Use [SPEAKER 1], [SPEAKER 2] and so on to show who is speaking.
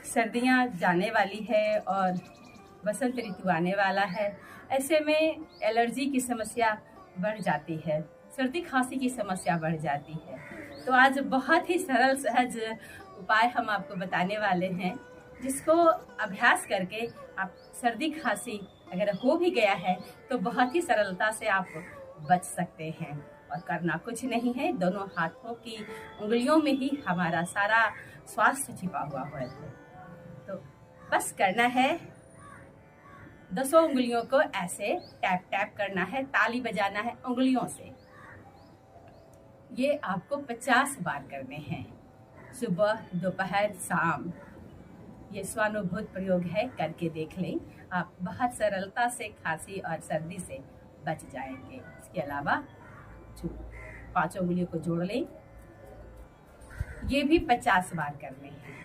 [SPEAKER 1] सर्दियाँ जाने वाली है और बसंत ऋतु आने वाला है। ऐसे में एलर्जी की समस्या बढ़ जाती है, सर्दी खांसी की समस्या बढ़ जाती है। तो आज बहुत ही सरल सहज उपाय हम आपको बताने वाले हैं, जिसको अभ्यास करके आप सर्दी खांसी अगर हो भी गया है तो बहुत ही सरलता से आप बच सकते हैं। और करना कुछ नहीं है, दोनों हाथों की उंगलियों में ही हमारा सारा स्वास्थ्य छिपा हुआ है। तो बस करना है, 10 उंगलियों को ऐसे टैप टैप करना है, ताली बजाना है उंगलियों से। ये आपको 50 बार करने हैं, सुबह दोपहर शाम। ये स्वानुभूत प्रयोग है, करके देख लें। आप बहुत सरलता से खांसी और सर्दी से बच जाएंगे। इसके अलावा 5 उंगलियों को जोड़ लें, ये भी 50 बार करने हैं।